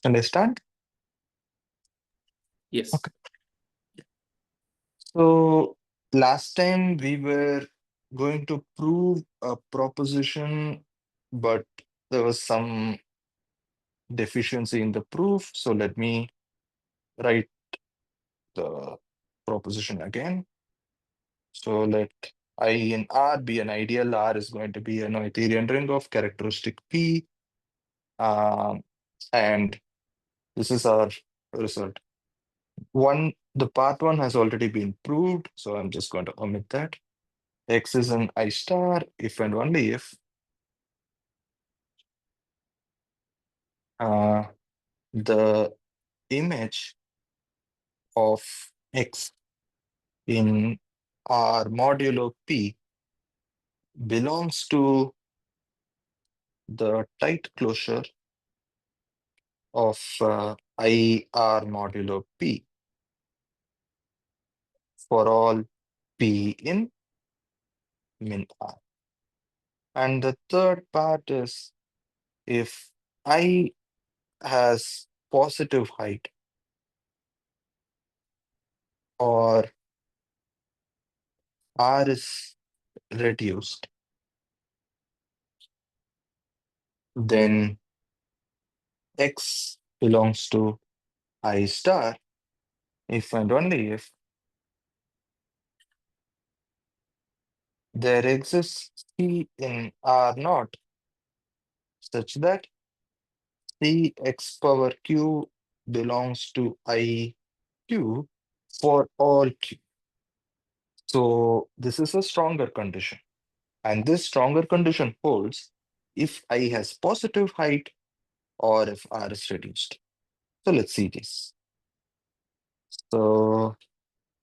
Understand? Yes. Okay. So last time we were going to prove a proposition, but there was some deficiency in the proof. So let me write the proposition again. So let I in R be an ideal. R is going to be a Noetherian ring of characteristic P. And this is our result. The part one has already been proved, so I'm just going to omit that. X is an I star if and only if the image of X in R modulo P belongs to the tight closure of I R modulo P for all P in min R. And the third part is if I has positive height or R is reduced, then X belongs to I star if and only if there exists C in R naught such that Cx power q belongs to I q for all q. So this is a stronger condition. And this stronger condition holds if I has positive height or if R is reduced. So let's see this. So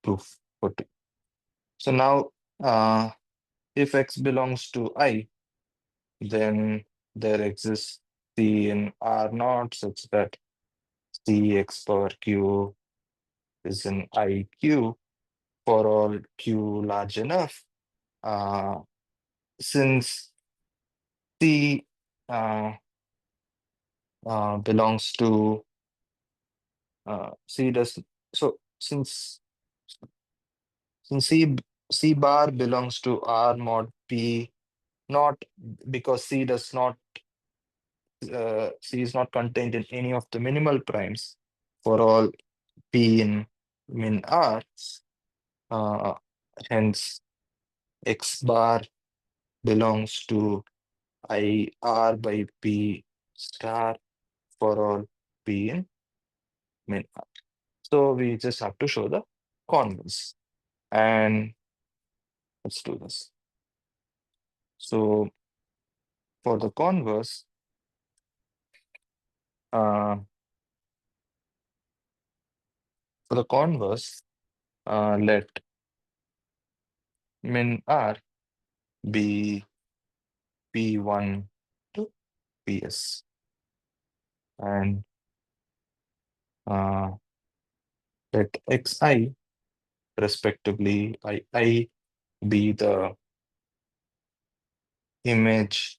proof for two. So now if X belongs to I, then there exists C in R naught such that Cx power q is in IQ for all q large enough. Since C belongs to C does so since C bar belongs to R mod P not because C is not contained in any of the minimal primes for all P in min R. Uh, hence, X bar belongs to I R by P star for all P in min R. So we just have to show the converse. And let's do this. So for the converse, uh, let min R be P1 to PS. And let Xi respectively I be the image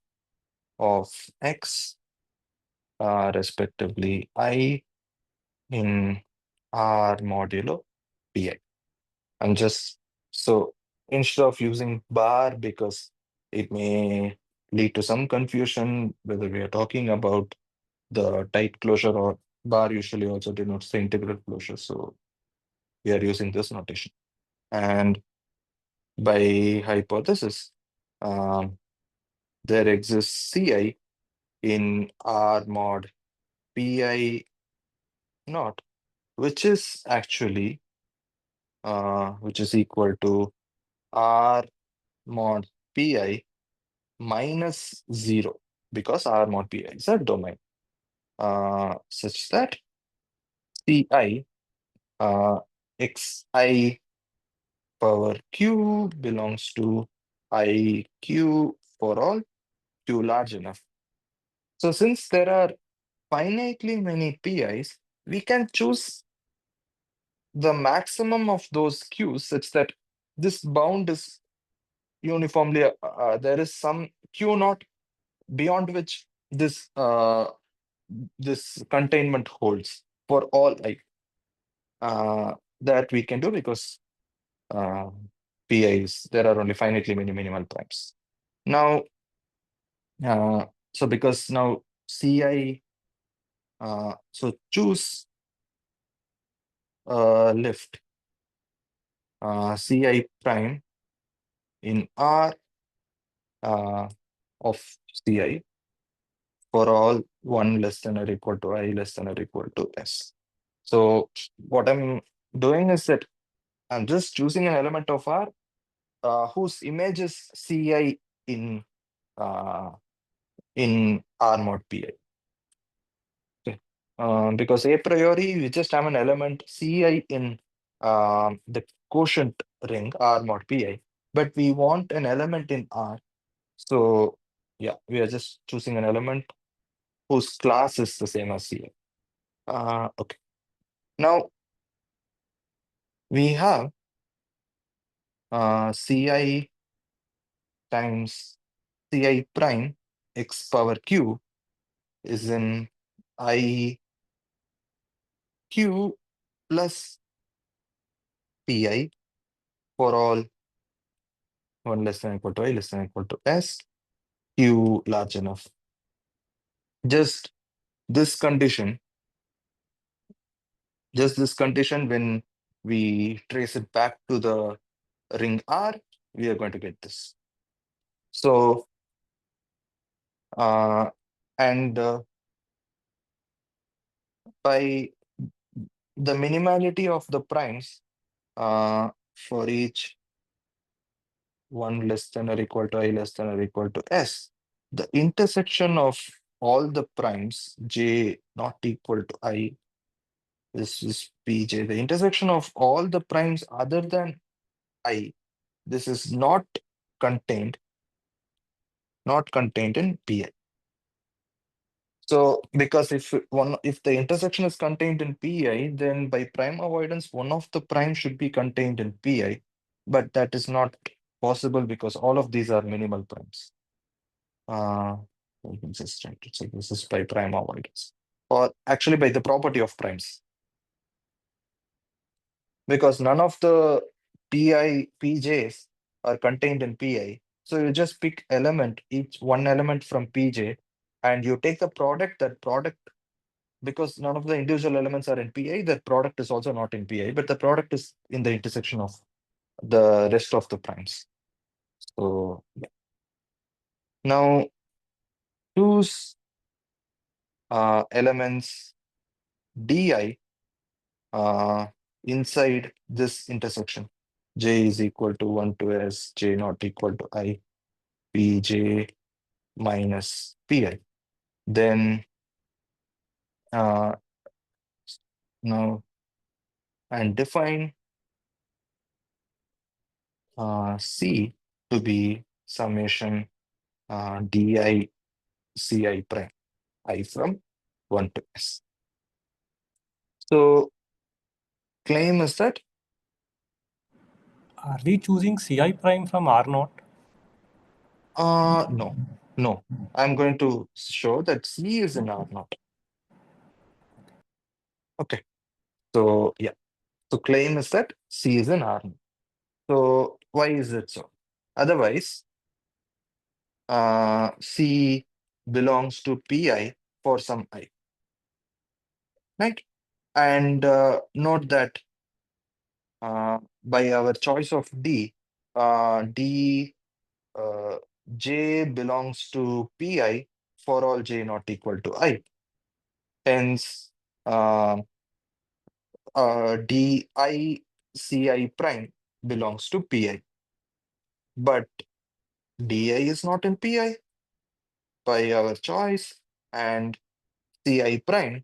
of X respectively I in R modulo Pi. I'm just so instead of using bar because it may lead to some confusion whether we are talking about the tight closure or bar usually also denotes the integral closure. So we are using this notation. And by hypothesis, there exists Ci in R mod Pi naught, which is actually which is equal to R mod Pi minus 0 because R mod Pi is a domain such that Ci Xi power q belongs to IQ for all q large enough. So since there are finitely many Pi's, we can choose the maximum of those q's such that this bound is uniformly, there is some q naught beyond which this this containment holds for all I. That we can do because uh, PIs, there are only finitely many minimal primes. Now, so because now CI, so choose lift CI prime in R of CI for all 1 less than or equal to I less than or equal to S. So what I'm doing is that I'm just choosing an element of R whose image is Ci uh, in R mod Pi. Okay. Because a priori we just have an element Ci in the quotient ring R mod Pi, but we want an element in R. So yeah, we are just choosing an element whose class is the same as Ci. Okay. Now we have Ci times Ci prime x power q is in I q plus Pi for all 1 less than or equal to I less than or equal to S, q large enough. Just this condition, when we trace it back to the ring R, we are going to get this. So, and by the minimality of the primes for each 1 less than or equal to I less than or equal to S, the intersection of all the primes j not equal to I, this is Pj, the intersection of all the primes other than I, this is not contained in Pi. So because if the intersection is contained in Pi, then by prime avoidance, one of the primes should be contained in Pi, but that is not possible because all of these are minimal primes. We can just try to say this is by prime avoidance, or actually by the property of primes, because none of the Pj's are contained in Pi. So you just pick one element from Pj, and you take the product. That product, because none of the individual elements are in Pi, that product is also not in Pi, but the product is in the intersection of the rest of the primes. So yeah. Now choose elements Di inside this intersection. J is equal to 1 to S, J not equal to I, Pj minus Pi. Then now and define C to be summation Di Ci prime, I from 1 to S. So claim is that Are we choosing Ci prime from R naught? no. I'm going to show that C is in R naught. Okay. So yeah. So claim is that C is in R naught. So why is it so? Otherwise, C belongs to Pi for some I. Right? And note that by our choice of D, J belongs to Pi for all J not equal to I. Hence, Di Ci prime belongs to Pi. But Di is not in Pi by our choice, and Ci prime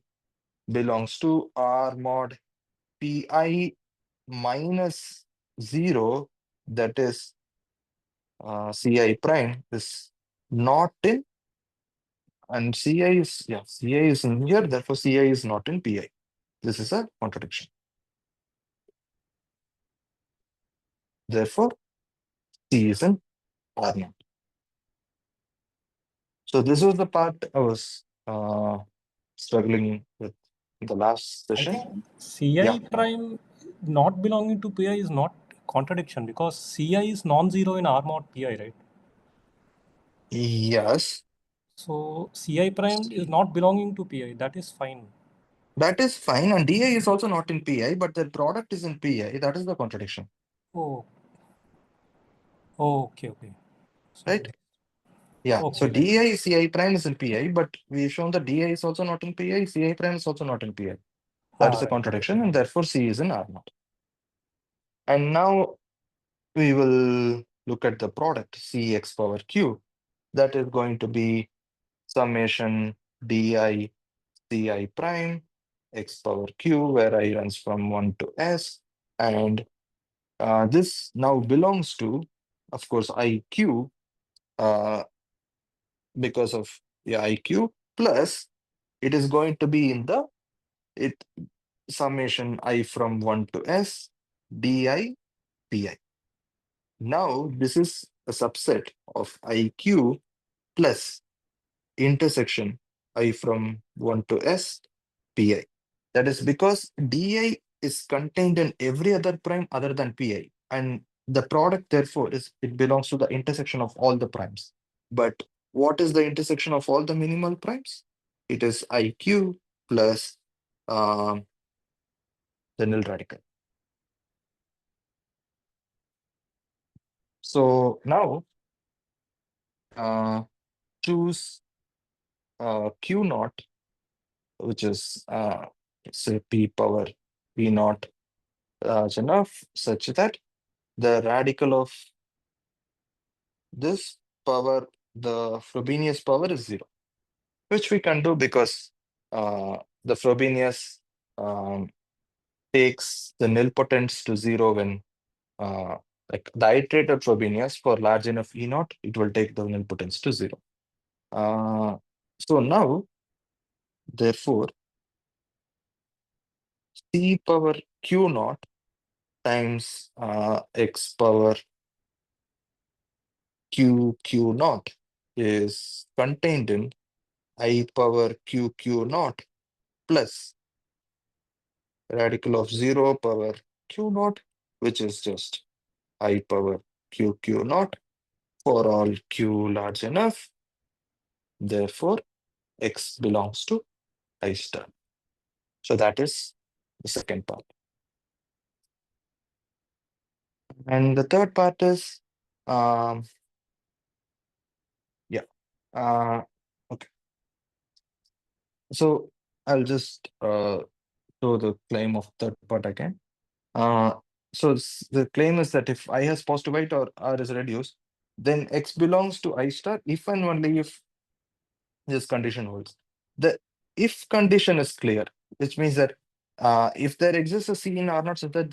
belongs to R mod Pi minus 0, that is Ci prime is not in, and Ci is in here, therefore Ci is not in Pi. This is a contradiction. Therefore, C is in R naught. So this was the part I was struggling with in the last I session. think Yeah. Ci prime not belonging to Pi is not contradiction because Ci is non-zero in R mod Pi, right? Yes. So Ci prime is not belonging to Pi. That is fine. That is fine. And DI is also not in PI, but the product is in PI. That is the contradiction, Oh, oh, okay, okay. right? So Yeah. So okay, like DI CI prime is in PI, but we've shown that DI is also not in PI, CI prime is also not in PI. That is a right, right. contradiction, and therefore C is in R naught. And now we will look at the product Cx power Q. That is going to be summation DI Ci prime x power Q, where I runs from 1 to S. And this now belongs to, of course, IQ uh, because of the IQ, plus it is going to be in the it summation I from 1 to S DI PI. Now this is a subset of IQ plus intersection I from 1 to S PI. That is because DI is contained in every other prime other than PI. And the product, therefore, is it belongs to the intersection of all the primes. But what is the intersection of all the minimal primes? It is IQ plus um, the nil radical. So now choose Q naught, which is say P power P naught large enough such that the radical of this power, the Frobenius power is 0, which we can do because the Frobenius um, takes the nilpotence to 0 when like the iterated Frobenius for large enough E naught, it will take the nilpotence to 0. Uh, so now, therefore, C power Q naught times X power Q naught is contained in I power Q naught plus radical of 0 power Q naught, which is just I power Q naught for all Q large enough. Therefore, X belongs to I star. So that is the second part. And the third part is, um, yeah, okay. So I'll just show the claim of third part again. Uh, the claim is that if I has positive weight or R is reduced, then X belongs to I star if and only if this condition holds. The if condition is clear, which means that if there exists a C in R naught such that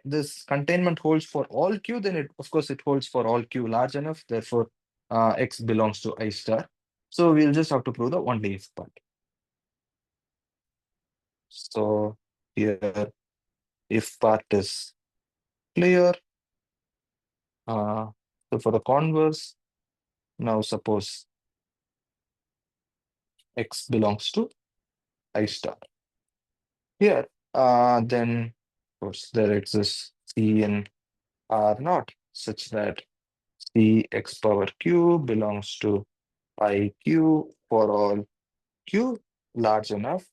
this containment holds for all Q, then it of course it holds for all Q large enough. Therefore, X belongs to I star. So we'll just have to prove the only if part. So here, if part is clear. So for the converse, now suppose X belongs to I star. Here, then of course there exists C in R naught such that C x power Q belongs to IQ for all Q large enough.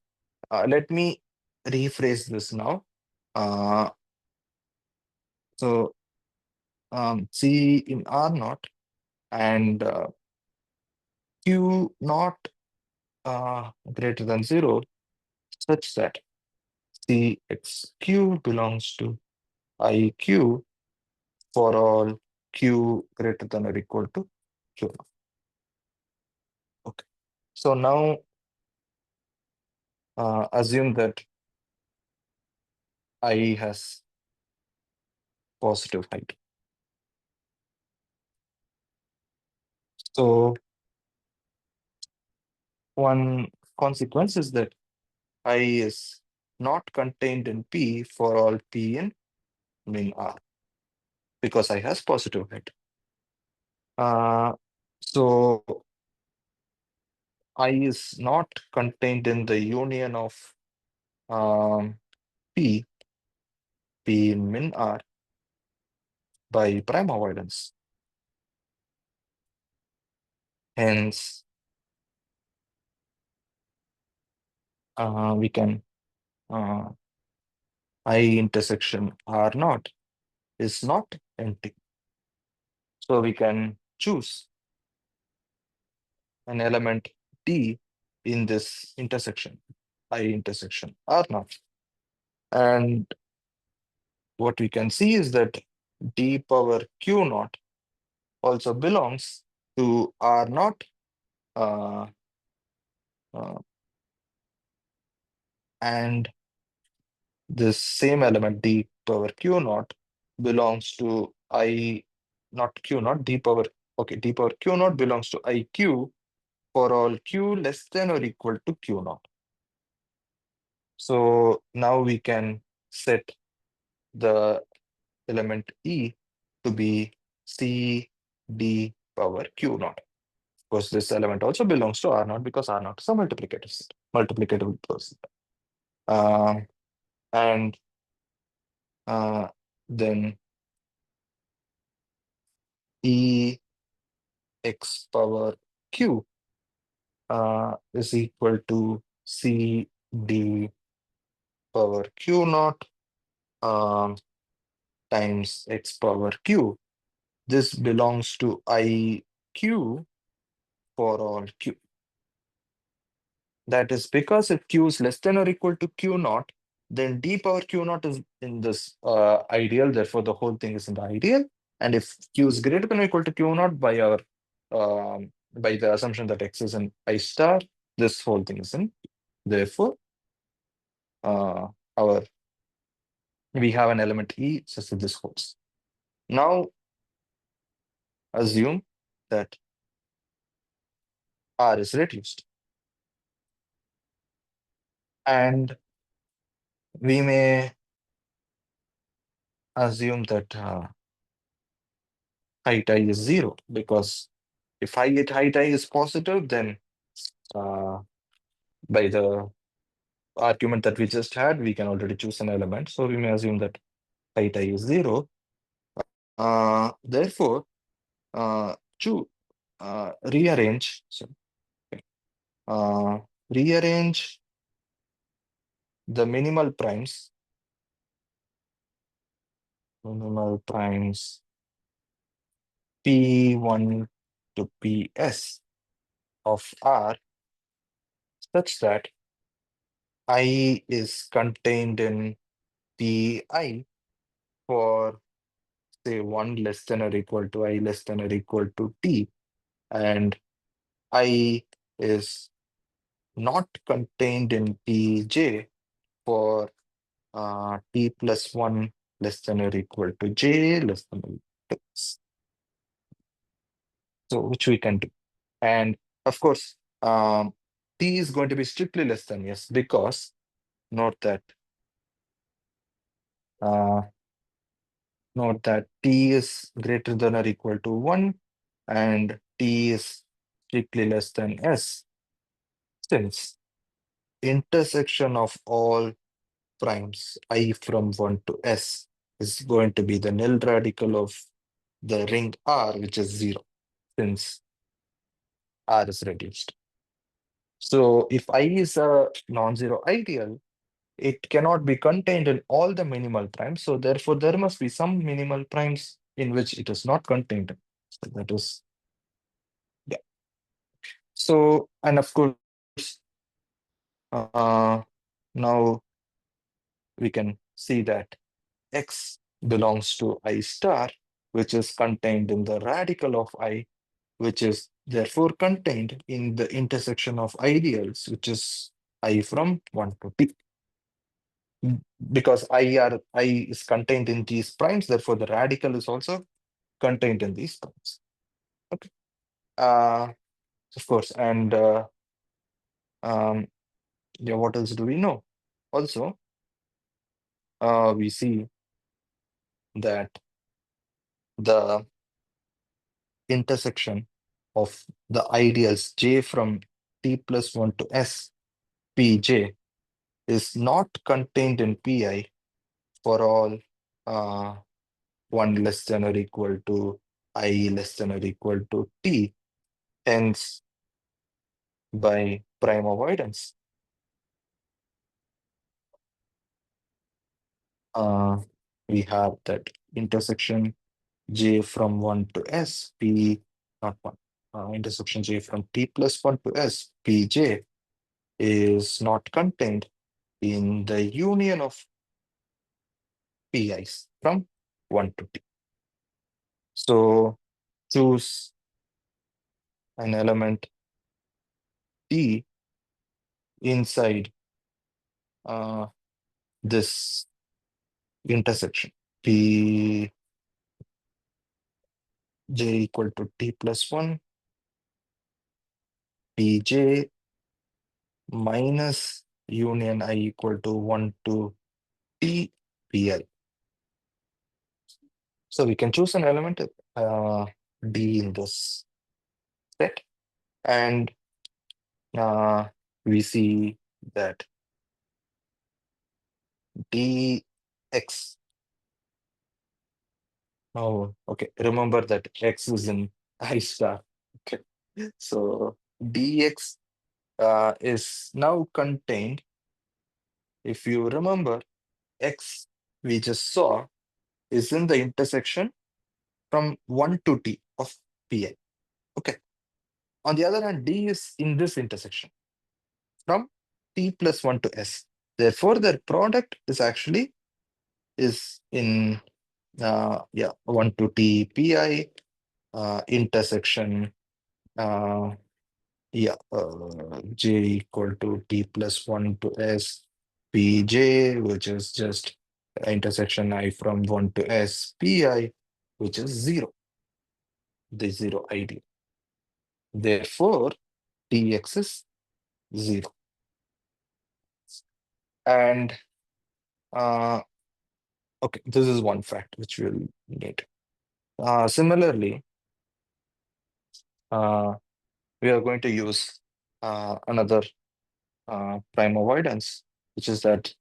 Let me rephrase this now. Uh, so C in R naught and Q naught greater than 0 such that Cxq belongs to IQ for all Q greater than or equal to Q. Okay. So now assume that I has positive height. So one consequence is that I is not contained in P for all P in min R because I has positive height. So I is not contained in the union of um, P in min R by prime avoidance. Hence, we can I intersection R naught is not empty. So we can choose an element D in this intersection, I intersection R naught. And what we can see is that D power Q naught also belongs to R naught uh, uh, and this same element D power Q naught belongs to I, not Q naught, D power, okay, D power Q naught belongs to IQ for all Q less than or equal to Q naught. So now we can set the element E to be C D power Q naught. Of course, this element also belongs to R naught because R naught is a multiplicative set, multiplicatable person. And then E x power Q is equal to C D power Q naught times x power Q. This belongs to IQ for all Q. That is because if Q is less than or equal to Q naught, then D power Q naught is in this ideal, therefore the whole thing is in the ideal. And if Q is greater than or equal to Q naught by our by the assumption that X is in I star, this whole thing is in. Therefore, our we have an element E such that this holds. Now assume that R is reduced. And we may assume that height I is 0, because if height I is positive, then by the argument that we just had, we can already choose an element. So we may assume that height I is 0. Therefore, to rearrange, rearrange the minimal primes P1 to Ps of R such that I is contained in Pi for say 1 less than or equal to I less than or equal to T, and I is not contained in Pj for T plus 1 less than or equal to J less than or equal to X. So which we can do. And of course, T is going to be strictly less than S, because note that T is greater than or equal to 1 and T is strictly less than S, since intersection of all primes I from 1 to S is going to be the nil radical of the ring R, which is 0, since R is reduced. So if I is a non-zero ideal, it cannot be contained in all the minimal primes. So therefore, there must be some minimal primes in which it is not contained. So that is, yeah. So, and of course, now we can see that X belongs to I star, which is contained in the radical of I, which is therefore contained in the intersection of ideals, which is I from 1 to T. Because I is contained in these primes, therefore the radical is also contained in these primes. Okay. Of course, and yeah, what else do we know? Also, we see that the intersection of the ideals J from t plus 1 to s pj is not contained in pi for all 1 less than or equal to I less than or equal to t, hence by prime avoidance. We have that intersection j from 1 to s, p not 1, intersection j from t plus 1 to s, pj is not contained in the union of pi's from 1 to t. So choose an element t inside this intersection p j equal to t plus 1 pj minus union I equal to 1 to t pi. So we can choose an element d in this set, and we see that dx. Oh, okay. Remember that x is in I star. Okay. So dx is now contained. If you remember, x we just saw is in the intersection from 1 to t of pi. Okay. On the other hand, d is in this intersection from t plus 1 to s. Therefore, their product is actually is in 1 to t pi intersection j equal to t plus 1 to s pj, which is just intersection I from 1 to s pi, which is 0, the 0 ideal. Therefore, dx is 0. And okay, this is one fact which we'll need. Similarly, we are going to use another prime avoidance, which is that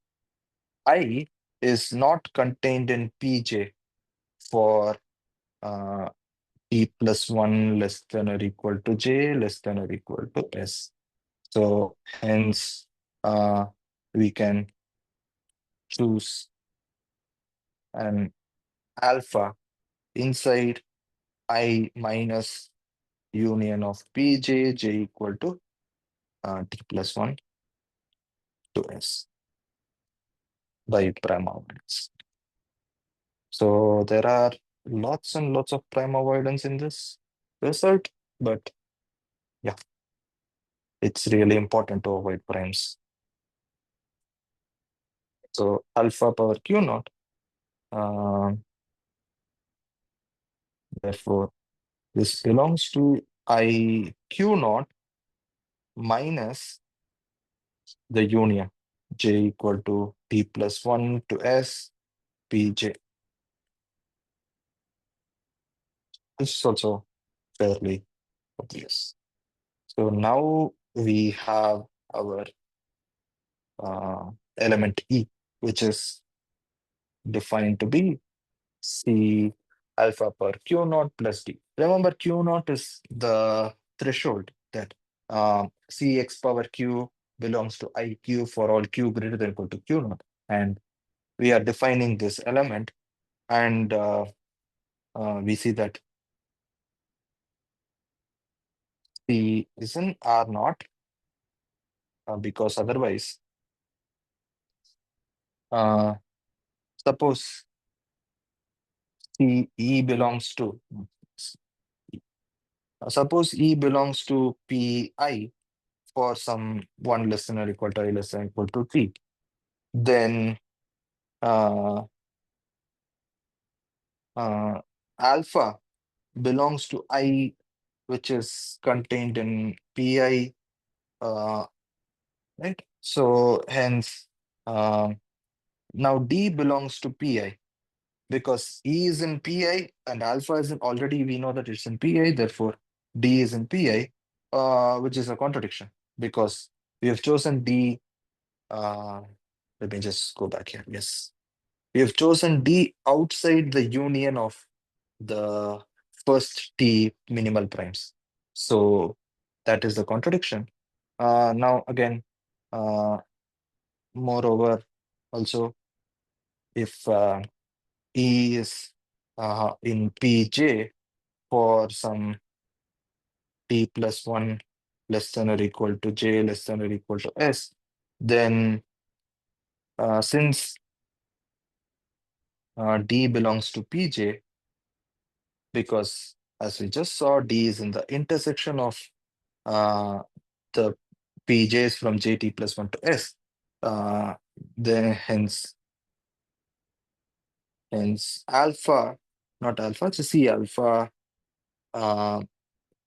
I is not contained in Pj for t plus 1 less than or equal to j less than or equal to s. So hence we can choose an alpha inside I minus union of pj j equal to t plus 1 to s by prime avoidance. So there are lots and lots of prime avoidance in this result, but yeah, it's really important to avoid primes. So alpha power q naught, therefore this belongs to I q naught minus the union j equal to t plus 1 to s pj. This is also fairly obvious. So now we have our element E, which is defined to be C alpha per Q naught plus D. Remember, Q naught is the threshold that Cx power Q belongs to IQ for all Q greater than or equal to Q naught. And we are defining this element, and we see that C is in R naught because otherwise, suppose E belongs to suppose E belongs to Pi for some 1 less than or equal to I less than or equal to T, then alpha belongs to I, which is contained in Pi, right? So hence, now D belongs to Pi because E is in Pi and alpha is in, already we know that it's in Pi, therefore D is in Pi, which is a contradiction. because we have chosen D. Let me just go back here. Yes. We have chosen D outside the union of the first T minimal primes. So that is the contradiction. Now again, moreover, also if E is in Pj for some T plus 1 less than or equal to J less than or equal to S, then since D belongs to Pj, because as we just saw, D is in the intersection of the Pj's from Jt plus 1 to S, then hence alpha, not alpha, it's C alpha uh,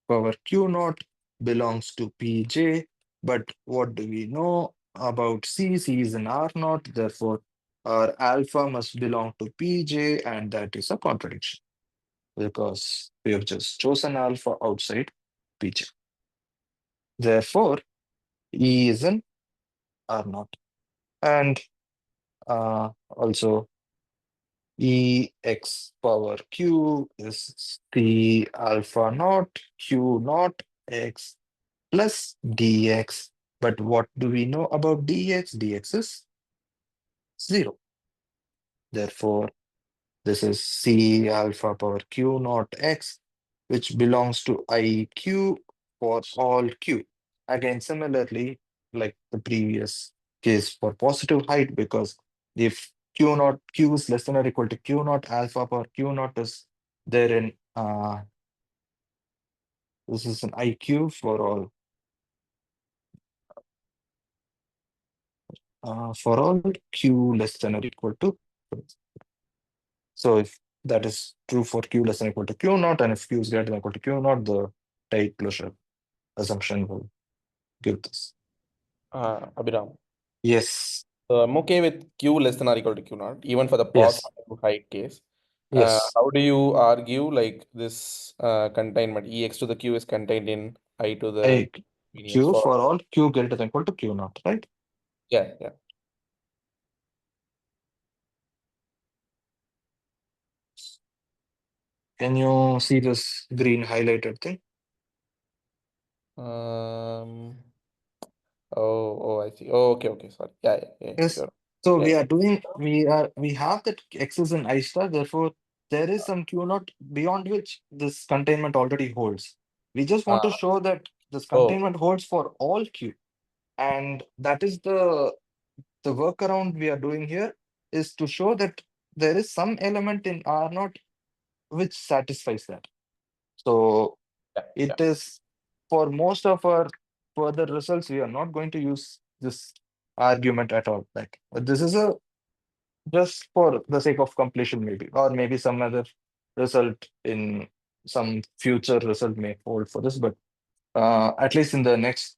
power Q naught belongs to Pj. But what do we know about C? C is an R naught, therefore our alpha must belong to Pj, and that is a contradiction because we have just chosen alpha outside Pj. Therefore, E is an R naught. And also Ex power Q is the alpha naught Q naught X plus dx. But what do we know about dx? Dx is 0. Therefore, this is C alpha power Q naught X, which belongs to IQ for all Q. Again, similarly, like the previous case for positive height, because if Q naught Q is less than or equal to Q naught alpha power Q naught is there in this is an IQ for all Q less than or equal to. So if that is true for Q less than or equal to Q naught, and if Q is greater than or equal to Q naught, the tight closure assumption will give this. Abhiram. Yes, So I'm okay with Q less than or equal to Q naught, even for the yes, positive height case. yes. How do you argue like this containment Ex to the Q is contained in I to the A convenience Q for for all Q greater than or equal to Q naught, right? yeah. Can you see this green highlighted thing? Um oh I see. Oh okay, sorry. Yeah, Yes. sure. So Yeah. we have that X is an I star, therefore there is some Q naught beyond which this containment already holds. We just want to Uh, show that this oh containment holds for all Q. And that is the workaround we are doing here, is to show that there is some element in R naught which satisfies that. So yeah. it is for most of our further results, we are not going to use this argument at all. Like this is a just for the sake of completion, maybe, or maybe some other result in some future result may hold for this, but at least in the next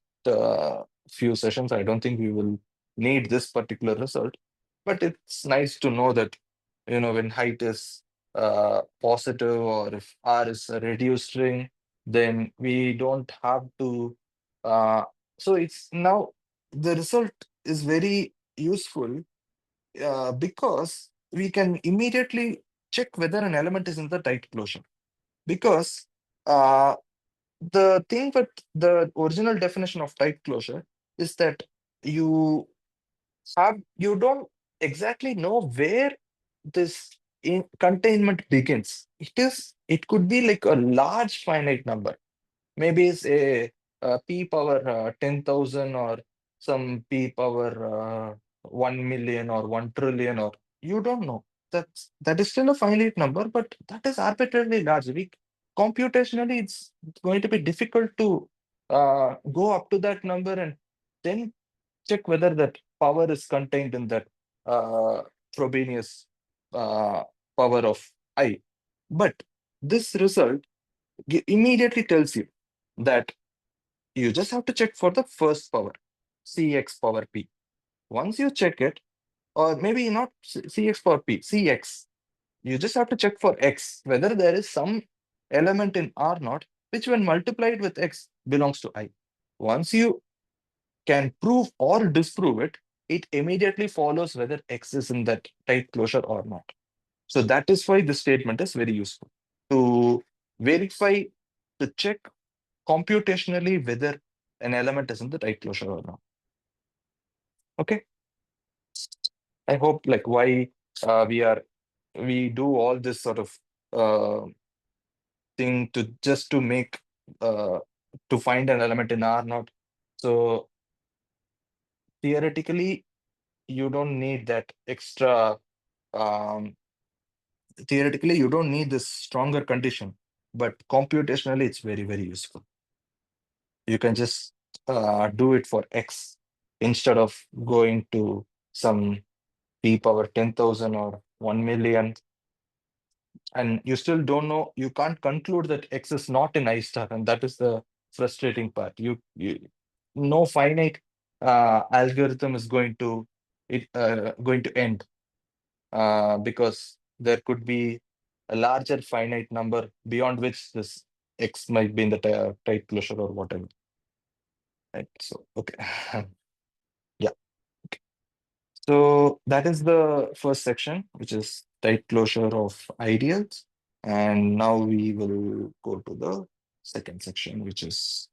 few sessions, I don't think we will need this particular result. But it's nice to know that, when height is positive, or if R is a reduced string, then we don't have to. So it's now the result is very useful because we can immediately check whether an element is in the tight closure. Because uh, the thing with the original definition of tight closure is that you you don't exactly know where this containment begins. It could be like a large finite number. Maybe it's a p power 10,000, or some p power 1 million or 1 trillion, or you don't know. That is still a finite number, but that is arbitrarily large. Computationally, it's going to be difficult to go up to that number and then check whether that power is contained in that uh, Frobenius uh, power of I. But this result immediately tells you that you just have to check for the first power, Cx power p. Once you check it, or maybe not Cx power p, Cx, you just have to check for x, whether there is some element in R naught which, when multiplied with x, belongs to I. Once you can prove or disprove it, it immediately follows whether X is in that tight closure or not. So that is why this statement is very useful to verify, to check computationally whether an element is in the tight closure or not. Okay. I hope like why we do all this sort of thing to just to make to find an element in R naught. So theoretically, you don't need that extra. Um, Theoretically, you don't need this stronger condition, but computationally, it's very, very useful. You can just do it for X instead of going to some p power 10,000 or 1 million. And you still don't know, you can't conclude that X is not in I star, and that is the frustrating part. No finite algorithm is going to end because there could be a larger finite number beyond which this X might be in the tight closure or whatever. Right. So okay. Yeah. Okay. So that is the first section, which is tight closure of ideals. And now we will go to the second section, which is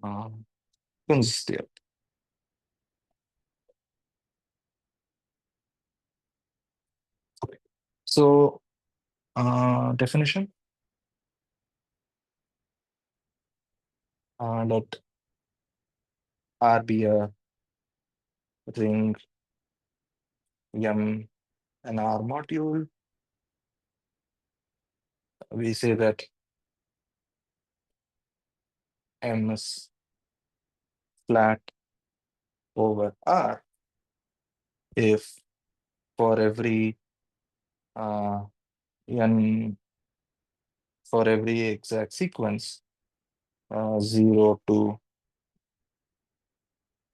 Kunz theorem. Okay. So definition, let R be a ring M an R module. We say that M is flat over R if for every n for every exact sequence 0 to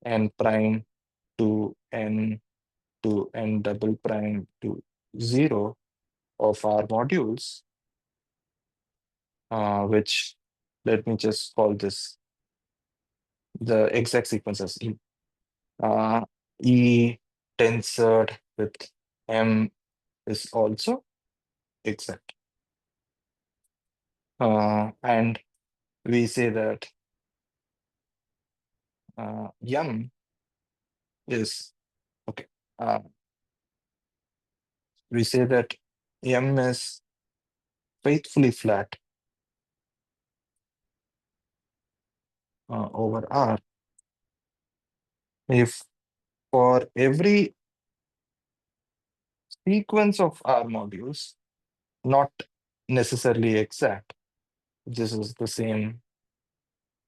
n prime to n to n double prime to 0 of our modules, which let me just call this the exact sequence as E. E tensored with M is also exact. And we say that M is, okay, we say that M is faithfully flat over R if for every sequence of R modules, not necessarily exact, this is the same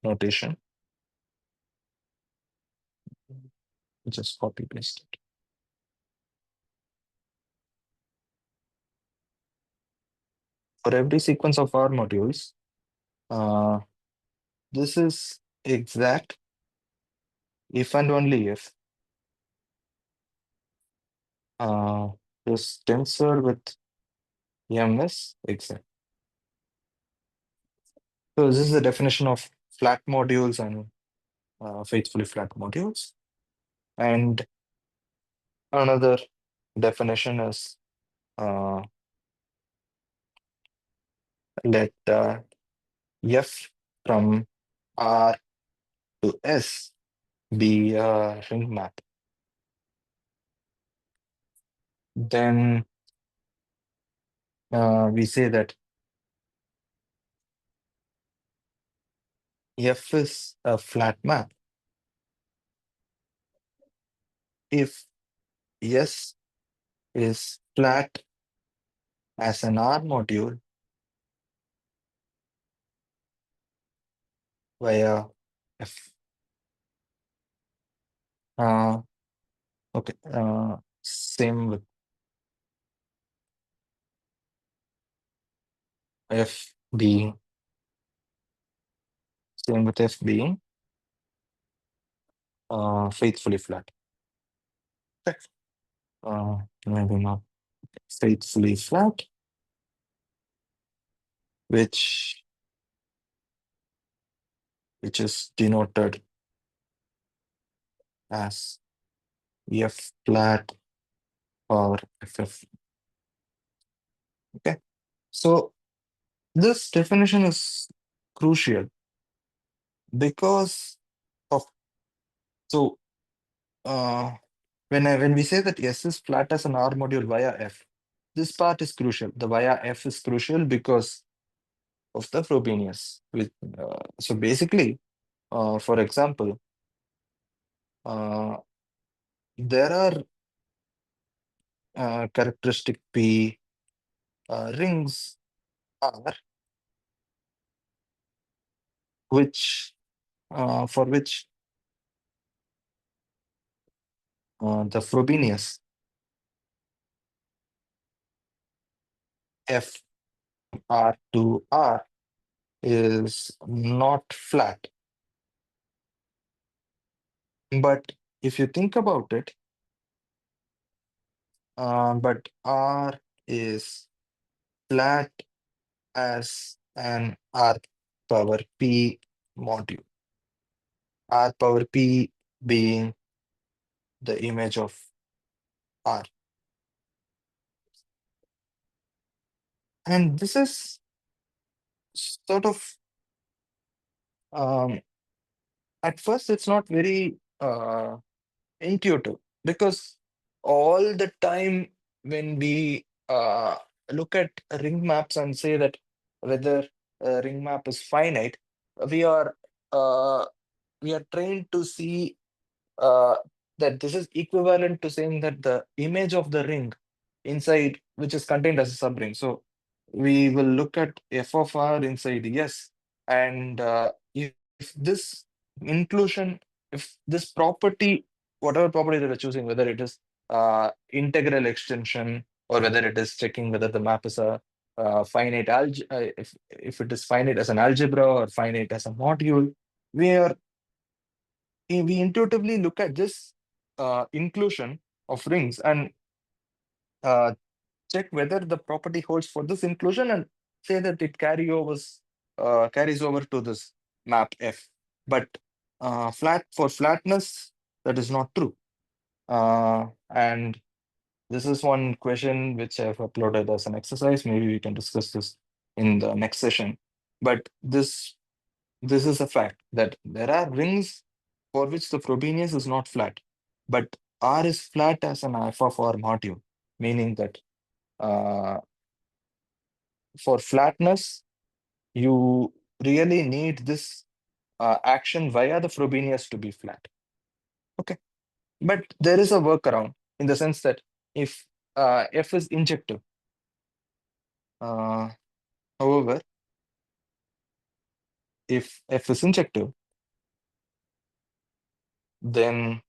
notation. Just copy paste it. For every sequence of R modules, this is exact if and only if this tensor with M is exact. So this is the definition of flat modules and faithfully flat modules. And another definition is let F from R to S be a ring map. Then we say that F is a flat map if S is flat as an R module via F. Okay, same with F being, same with F being faithfully flat. Okay. Maybe not faithfully flat, which is denoted as F flat or FF. Okay, so this definition is crucial because of so when we say that S is flat as an R module via F, this part is crucial. The via F is crucial because of the Frobenius. So basically, for example, there are characteristic P rings R which for which the Frobenius F R to R is not flat. But if you think about it, but R is flat as an R power P module. R power P being the image of R. And this is sort of, at first, it's not very intuitive because all the time when we look at ring maps and say that whether a ring map is finite, we are uh, we are trained to see uh, that this is equivalent to saying that the image of the ring inside, which is contained as a subring. So we will look at f of r inside yes, and if this inclusion, if this property, whatever property that we're choosing, whether it is integral extension or whether it is checking whether the map is a finite if it is finite as an algebra or finite as a module, we are we intuitively look at this inclusion of rings and uh, check whether the property holds for this inclusion and say that it carries over to this map F. But for flatness, that is not true. And this is one question which I've uploaded as an exercise. Maybe we can discuss this in the next session. But this is a fact that there are rings for which the Frobenius is not flat, but R is flat as an f of R module, meaning that uh, for flatness, you really need this action via the Frobenius to be flat. Okay, but there is a workaround in the sense that if F is injective, however, if F is injective, then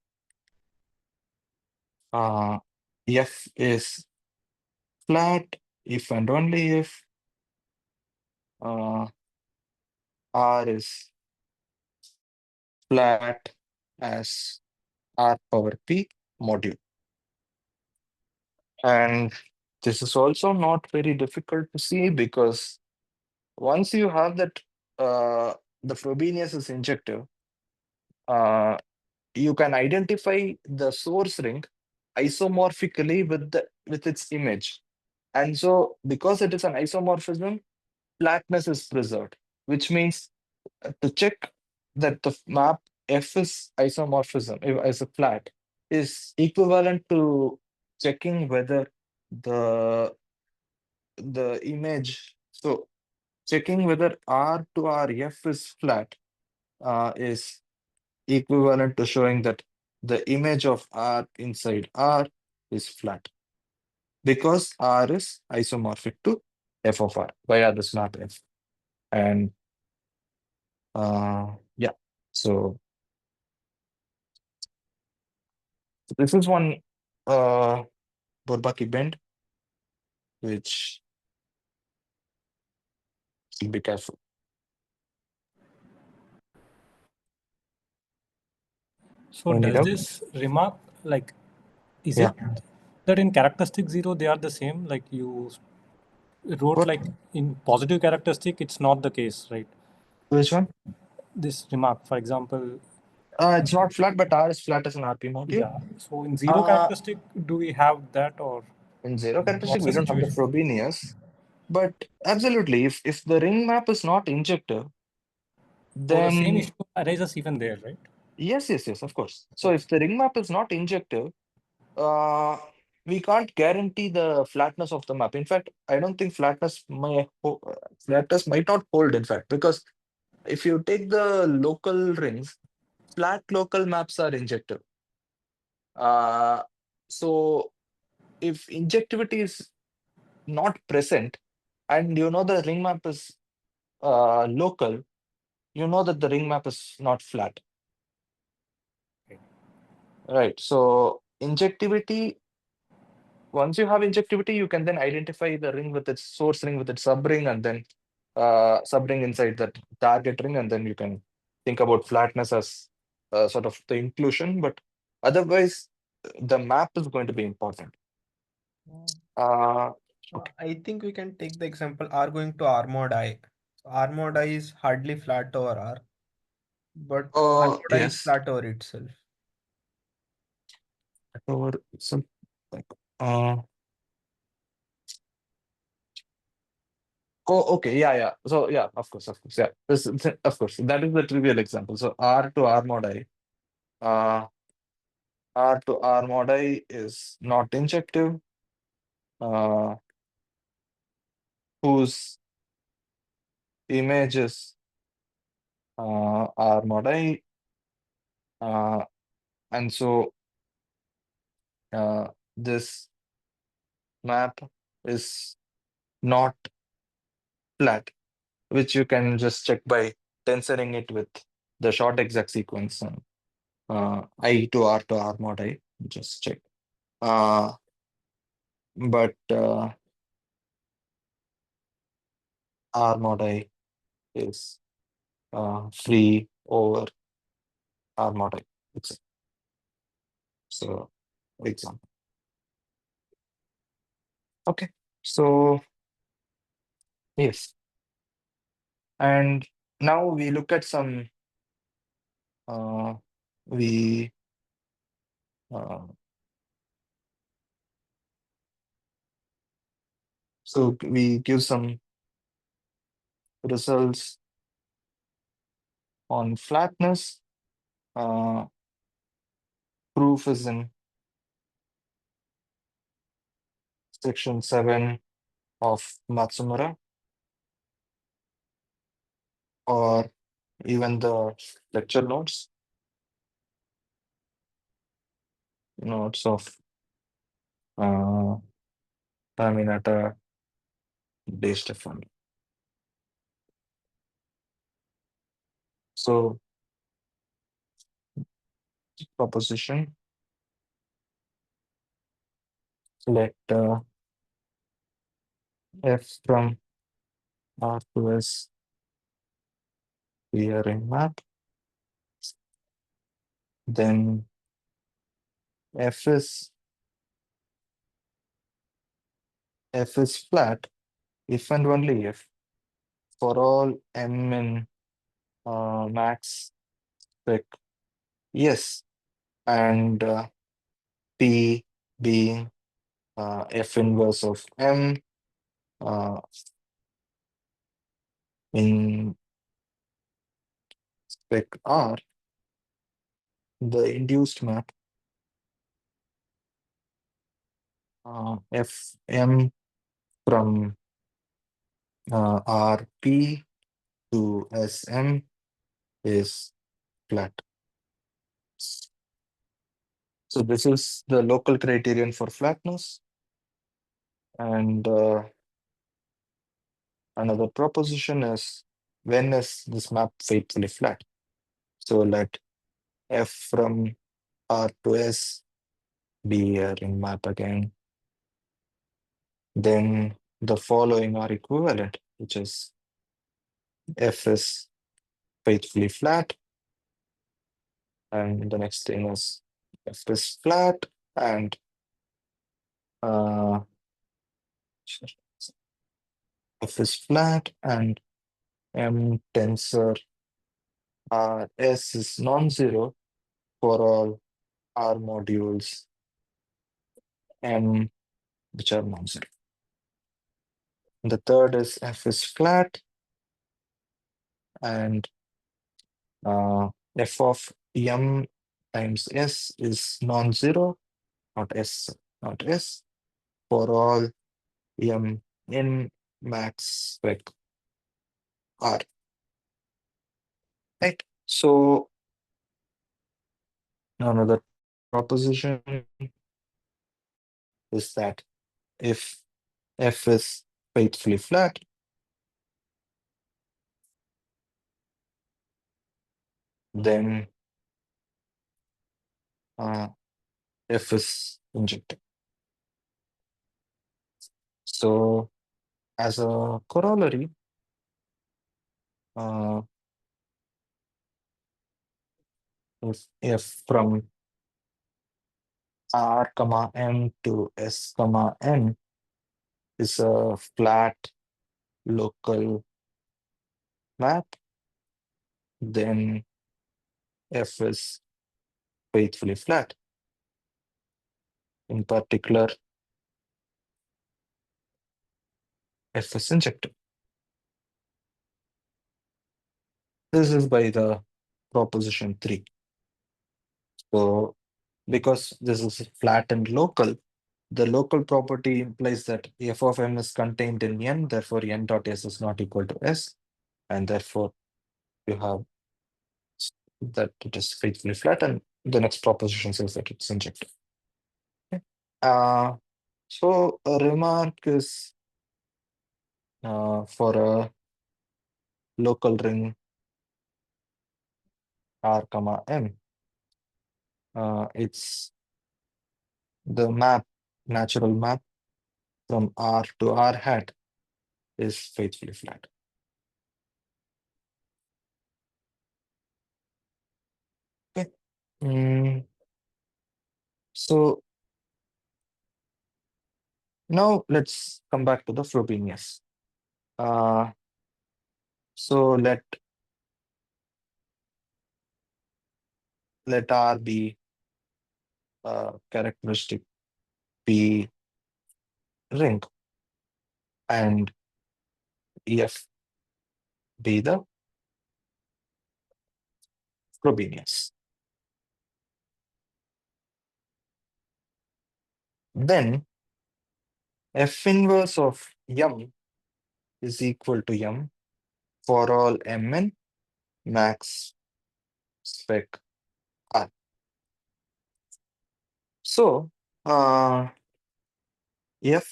F is flat if and only if R is flat as R power P module. And this is also not very difficult to see because once you have that the Frobenius is injective, you can identify the source ring isomorphically with its image. And so because it is an isomorphism, flatness is preserved, which means to check that the map F is isomorphism as a flat is equivalent to checking whether the image, so checking whether R to RF is flat is equivalent to showing that the image of R inside R is flat because R is isomorphic to f of R via this map F. And yeah, so this is one Bourbaki bend, which should be careful. So Any does doubt? this remark, like, is Yeah. it that in characteristic 0 they are the same? Like you wrote What? like in positive characteristic, it's not the case, right? Which one? This remark, for example, It's not flat, but R is flat as an RP module. Yeah. So in zero Uh, characteristic, do we have that, or in zero characteristic, what's we the don't have the situation? Frobenius. But absolutely, if the ring map is not injective, So the same then issue arises even there, right? yes, of course. So Okay. if the ring map is not injective, uh, we can't guarantee the flatness of the map. In fact, I don't think flatness might not hold, in fact, because if you take the local rings, flat local maps are injective. Uh, so if injectivity is not present and you know the ring map is local, you know that the ring map is not flat. Okay. Right. So injectivity, once you have injectivity, you can then identify the ring with its source ring with its subring and then subring inside that target ring, and then you can think about flatness as sort of the inclusion. But otherwise, the map is going to be important. Mm. Uh, okay. I think we can take the example R going to R mod I. So R mod I is hardly flat over R, but R mod I is Yes. flat over itself. Or some like uh, oh, okay, So yeah, of course, yeah. Of course, that is the trivial example. So R to R mod I, uh, R to R mod I is not injective, uh, whose image is R mod I, uh, and so this map is not flat, which you can just check by tensoring it with the short exact sequence, I to R mod I. Just check. But R mod I is free over R mod I. So, example. Okay. So, yes. And now we look at some, uh, we, uh, so we give some results on flatness. Proof is in section 7 of Matsumura, or even the lecture notes of Terminator De Stefani. So, proposition, let F from R to S be a ring map, then F is flat if and only if for all M in max spec yes, and P being F inverse of M uh, in spec R, the induced map Fm from Rp to Sm is flat. So this is the local criterion for flatness. And another proposition is, when is this map faithfully flat? So let F from R to S be a ring map again. Then the following are equivalent, which is F is faithfully flat. And the next thing is F is flat and F is flat and M tensor S is non-zero for all R modules M which are non-zero. The third is F is flat, and F of M times S is non-zero, not S, for all M in max spec R. Right. So another proposition is that if F is faithfully flat, then F is injective. So as a corollary, if F from R comma M to S comma N is a flat local map, then F is faithfully flat. In particular, F is injective. This is by the proposition 3. So because this is flat and local, the local property implies that f of m is contained in n, therefore n dot s is not equal to s, and therefore you have that it is faithfully flat, and the next proposition says that it's injective. Okay. So a remark is for a local ring R comma M, it's the map, natural map from R to R hat is faithfully flat. Okay. So now let's come back to the Frobenius. So let R be characteristic P ring and F be the Frobenius. Then F inverse of M is equal to M for all Mn max spec R. So F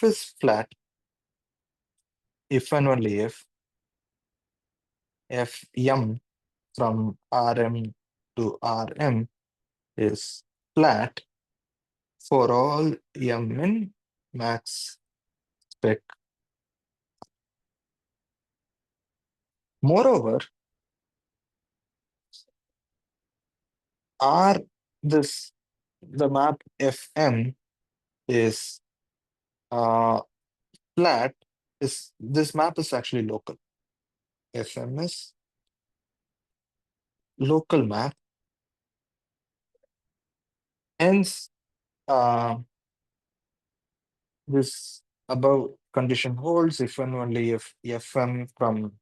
is flat if and only if Fm from Rm to Rm is flat for all Mn max spec. Moreover, the map Fm is flat, this map is actually local. Fm is local map. Hence, this above condition holds if and only if Fm from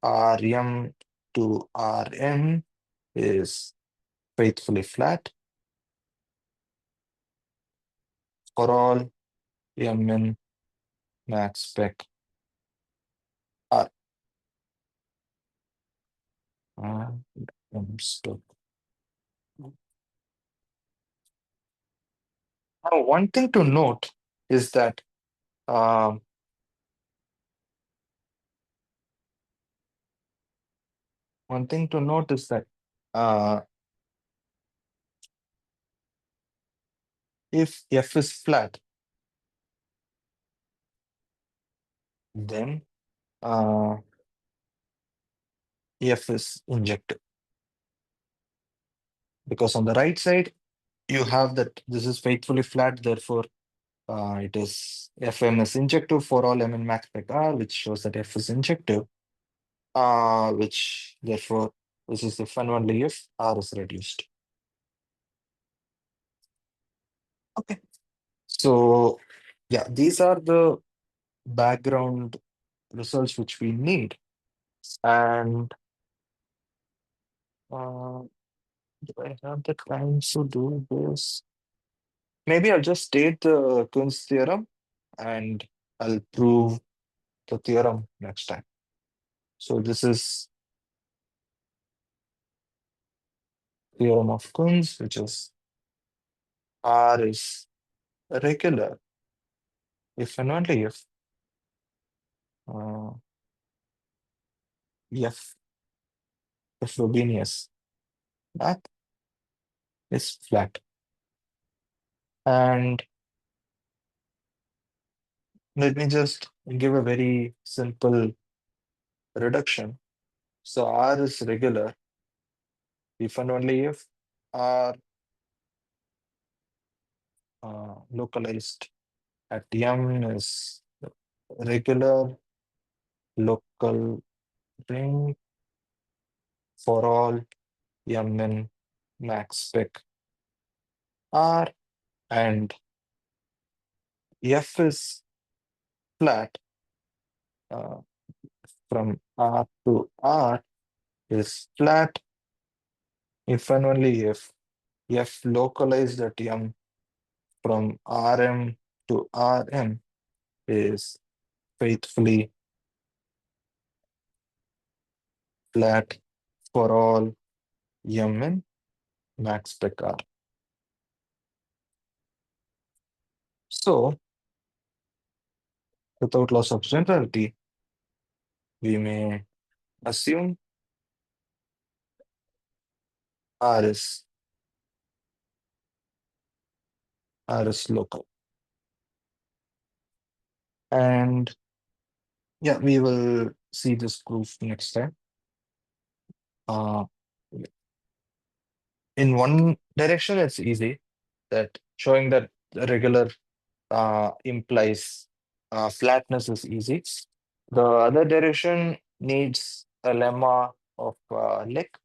Rm to Rn is faithfully flat for all Mn max spec R. I'm stuck. Now, one thing to note is that if F is flat, then F is injective. Because on the right side, you have that this is faithfully flat, therefore it is Fm is injective for all M in max spec R, which shows that F is injective, which therefore This is if and only if R is reduced. Okay. So yeah, these are the background results which we need. And do I have the time to do this? Maybe I'll just state the Kunz theorem and I'll prove the theorem next time. So this is theorem of Kunz, which is R is regular if and only if uh, F the Frobenius math is flat. And let me just give a very simple reduction. So R is regular if and only if R localized at M is regular local ring for all M in max spec R, and F is flat from R to R is flat if and only if F localized at M from Rm to Rm is faithfully flat for all M in max spec R. So, without loss of generality, we may assume R is local. And yeah, we will see this proof next time. In one direction, it's easy, that showing that the regular implies flatness is easy. The other direction needs a lemma of Lick,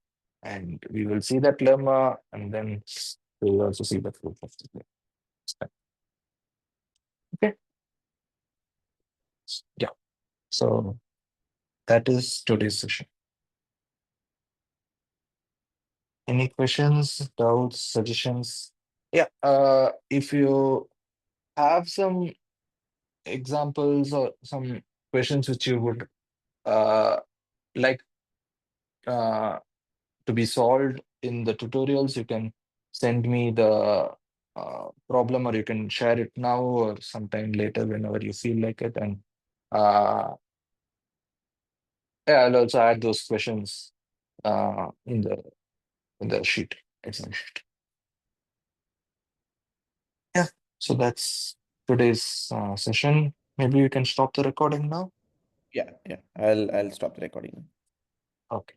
and we will see that lemma, and then we will also see the proof of the lemma. Okay. Yeah. So that is today's session. Any questions, doubts, suggestions? Yeah. If you have some examples or some questions which you would like to be solved in the tutorials, you can send me the problem, or you can share it now or sometime later whenever you feel like it. And yeah, I'll also add those questions in the sheet, exam sheet. Yeah, so that's today's session. Maybe you can stop the recording now. Yeah, I'll stop the recording. Okay.